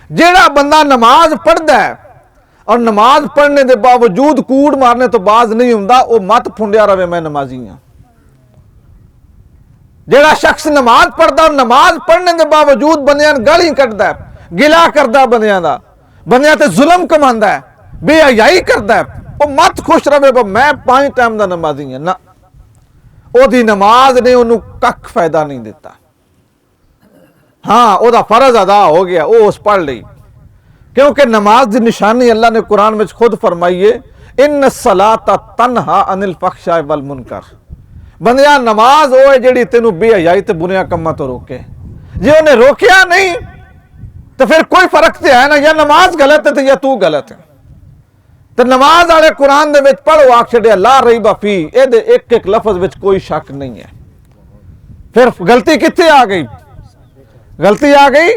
जेड़ा बंदा नमाज पढ़दा है और नमाज पढ़ने के बावजूद कूड़ मारने तो बाज नहीं हुंदा, वो मत फुंडिया रवे मैं नमाजी हाँ। जेड़ा शख्स नमाज पढ़दा और नमाज पढ़ने के बावजूद बंदियां गाली कढ़दा है, गिला करदा बंदियां दा, बंदियां ते जुल्म कमांदा है, बेहयाई करदा है, वो मत खुश रवे मैं 5 टाइम दा नमाजी हाँ। ना, ओदी नमाज ने उन्हें कख फायदा नहीं दिता। हाँ, ओदा फर्ज अदा हो गया, वो उस पढ़ ली, क्योंकि नमाज की निशानी अल्लाह ने कुरान में खुद फरमाई है, इन्न सलाता तन्हा अनिल फहशाए वल मुनकर। बंदिया नमाज वो है जिहड़ी तेनू बेहयाई ते बुरियां कम्मां तो रोके। जे उन्हें रोकिया नहीं तो फिर कोई फर्क तो है ना, या नमाज गलत है या तू गलत है। तो नमाज वाले कुरान दे विच पढ़ो आख छड़िया ला रही बाफी, ये एक एक लफज विच कोई शक नहीं है। फिर गलती कित्थे आ गई? गलती आ गई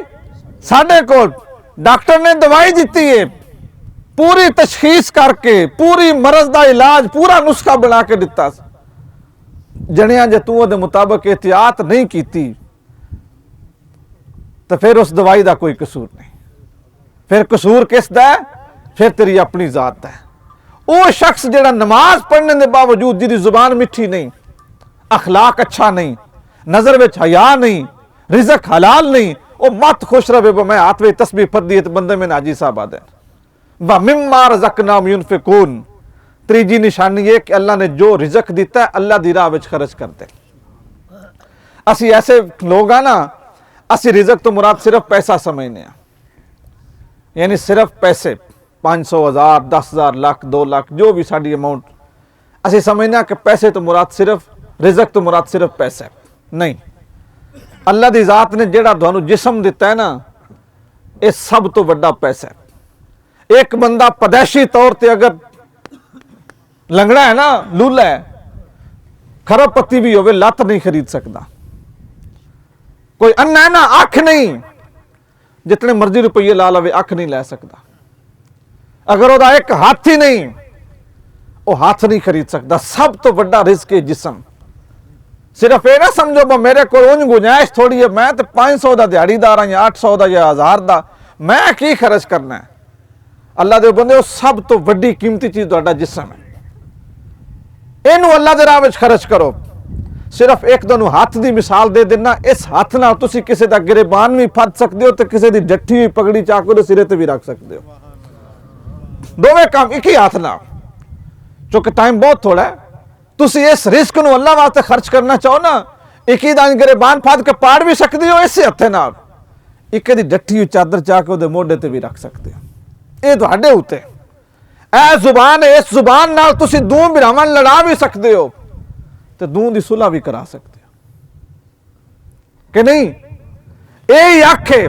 साडे कोल। डॉक्टर ने दवाई दी है, पूरी तशखीस करके पूरी मरज का इलाज पूरा नुस्खा बना के दिता, जनिया जे तू उहदे मुताबिक एहतियात नहीं की तो फिर उस दवाई का कोई कसूर नहीं। फिर कसूर किसदा है? फिर तेरी अपनी जात है। वो शख्स जिहड़ा नमाज पढ़ने के बावजूद जिहदी जुबान मिठी नहीं, अखलाक अच्छा नहीं, नजर विच हया नहीं, रिजक हलाल नहीं, वो मत खुश रहे मैं हाथ में तस्बीह फदी है तो बंदे में नाजी साहब आदे व मिम्मा रज़क़नाहुम युनफ़िक़ून। तीजी निशानी है कि अल्लाह ने जो रिजक दिता है अल्लाह दी राह विच खर्च करते। असी ऐसे लोग हैं ना, असी रिजक तो मुराद सिर्फ पैसा समझने, यानी सिर्फ पैसे 500 1000 10,000 लाख 2 लाख जो भी साड़ी अमाउंट असी समझने कि पैसे तो मुराद सिर्फ रिजक तो मुराद सिर्फ पैसा नहीं। अल्लाह दी जात ने जेड़ा तुहानू जिस्म दिता है ना, ये सब तो बड़ा पैसा है। एक बंदा पैदाइशी तौर पर अगर लंगड़ा है ना, लूला है, खरबपत्ती भी होवे लत नहीं खरीद सकता। कोई अन्ना है ना, अख नहीं, जितने मर्जी रुपये ला लवे अख नहीं लै सकता। अगर वह एक हाथ ही नहीं, वो हाथ नहीं खरीद सकता। सब तो बड़ा रिस्क है जिस्म। सिर्फ ये ना समझो मेरे को उंज गुंजाइश थोड़ी है, मैं तो 500 का दिहाड़ीदार हाँ या 800 का या 1000 का, मैं की खर्च करना है? अल्लाह दे बंदे सब तो वड्डी कीमती चीज तुहाडा जिस्म है, इनू अल्लाह दे राह विच खर्च करो। सिर्फ एक दोनों हाथ की मिसाल दे देना, इस हाथ नाल तुसीं किसी का गिरेबान भी फड़ सकते हो तो किसी की डट्ठी हुई पगड़ी चाकू दे सिरे ते भी रख सकते हो। दोवें काम एक ही हाथ नाल, चूंकि टाइम बहुत थोड़ा है। तुसीं इस रिस्क नूं अल्लाह वास्ते खर्च करना चाहो ना, एक ही दान गिरेबान फड़ के पाड़ भी सकते हो इस हथे नाल, एक दी डट्ठी हुई चादर चा के उहदे मोढे ते भी रख सकते हो। ये तुहाडे उत्ते ऐ जुबान है, इस जुबान नाल तुसीं दो भरावां लड़ा भी सकते हो तो दूं दी सुलह भी करा सकते हो कि नहीं? यही अख है,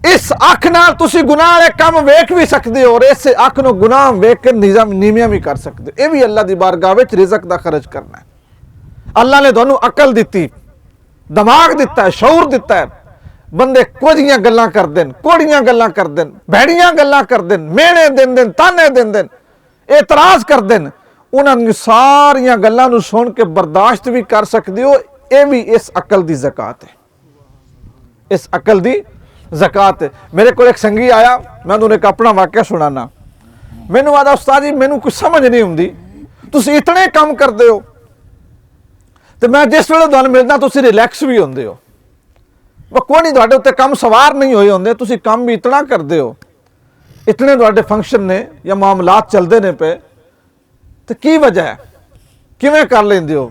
इस अख नाल तुसीं गुनाह वाले काम वेख भी सकते हो और इस अख नूं गुनाह वेख के नीवियां भी कर सकते हो। यह भी अल्लाह दी बारगाह विच रिज़क दा खर्च करना है। अल्लाह ने तुहानूं अकल दिती, दिमाग दिता है, शऊर दिता है। बंदे कोड़ियां गल्लां करदे न, कोड़ियां गल्लां करदे न, भैड़ियां गल्लां करदे न, मेहने दिंदे न, ताने दिंदे न, एतराज करदे न। उन्हां सारियां गल्लां नूं सुन के बर्दाश्त भी कर सकते हो। यह भी इस अकल दी ज़कात है, इस अकल दी ज़कात है। मेरे को एक संगी आया, मैं उन्हें एक अपना वाकया सुनाना। मैनू आदा उस्ताद जी मैनू कुछ समझ नहीं आती, तुसीं इतने काम करते हो तो मैं जिस वेले तुहानूं मिलदा तुसीं रिलैक्स भी होंदे हो। वह कोई नहीं तुहाडे उत्ते काम सवार नहीं होए होंदे, तुसीं काम भी इतना करते हो, इतने तुहाडे फंक्शन ने या मामलात चलते ने पे, तो की वजह है, किवें कर लेंदे हो?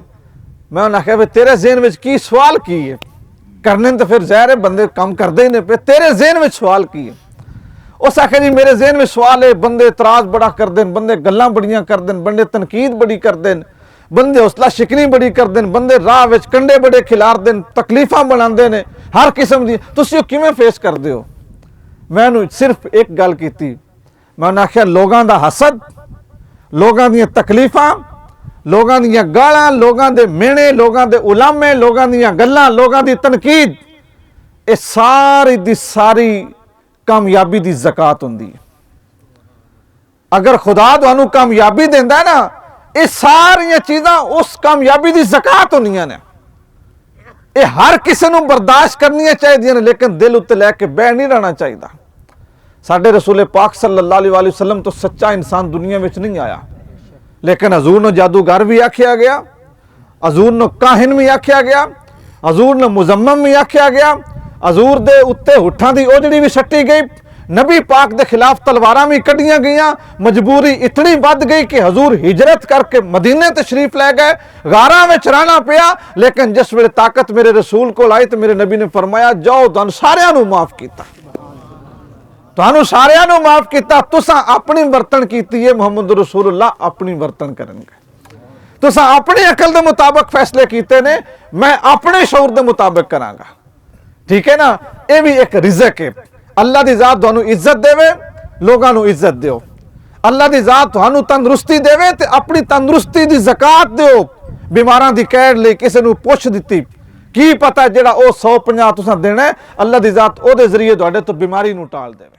मैं उन्हें आख्या तेरे ज़हन में की सवाल की है? करने तो फिर ज़ाहिर है बंदे काम करते ही नहीं पे, तेरे ज़हन में सवाल की है? उस आख्या जी मेरे ज़हन में सवाल है, बंदे इतराज बड़ा करते हैं, बंदे गल्लां बड़ियां करते हैं, बंदे तनकीद बड़ी करते हैं, बंदे हौसला शिकनी बड़ी करते हैं, बंदे राह विच कंडे बड़े खिलारते हैं, तकलीफां बनाते हैं हर किस्म की। तुसीं किवें फेस करते हो? मैं सिर्फ एक गल की, मैं उन्हें आख्या लोगों का हसद, लोगों दी तकलीफां, लोगों दी गालां, लोगों के मेहने, लोगों के उलामे, लोगों दी गल्लां, लोगों की तनकीद, ये सारी दी सारी कामयाबी की ज़कात होंदी है। अगर खुदा तुहानूं कामयाबी देंदा है ना, ये सारियां चीज़ां उस कामयाबी की ज़कात होंदियां ने। ये हर किसी नूं बर्दाश्त करनी चाहिए ने, लेकिन दिल उत्ते लैके बह नहीं रहना चाहिए। साडे रसूल पाक सल्लल्लाहु अलैहि वसल्लम तो सच्चा इंसान दुनिया में नहीं आया, लेकिन हजूर ने जादूगर भी आख्या गया, हजूर ने काहिन भी आख्या गया, हजूर ने मुजम्मम भी आख्या गया, हजूर दे उत्ते हुट्ठां दी ओजड़ी भी सट्टी गई, नबी पाक के खिलाफ तलवारां भी कढ़ियां गईयां। मजबूरी इतनी बढ़ गई कि हजूर हिजरत करके मदीने तशरीफ लै गए, गारां में रहना पिया। लेकिन जिस वेले ताकत मेरे रसूल को आई तो मेरे नबी ने फरमाया, जाओ तुहानू सारियां नू माफ कीता, तुहानू सारियां नू माफ कीता, तुसां अपनी बर्तन कीती है, मुहम्मद रसूलुल्लाह अपनी बर्तन करनगे। तुसां अपनी अकल के मुताबिक फैसले कीते ने, मैं अपने शऊर के मुताबिक करांगा। ठीक है ना, यह भी एक रिज़क है। अल्लाह की जात तुहानू इज्जत देवे, लोगों को इज्जत दियो। अल्लाह की जात तुहानू तंदुरुस्ती देवे ते अपनी तंदुरुस्ती की ज़कात दियो। बीमारां दी कैर लई किसी नू पुछ दित्ती, की पता जेड़ा ओ 150 तुसां देना है, अल्लाह की जात ओदे जरिए तुहाडे तो बीमारी नू टाल देवे।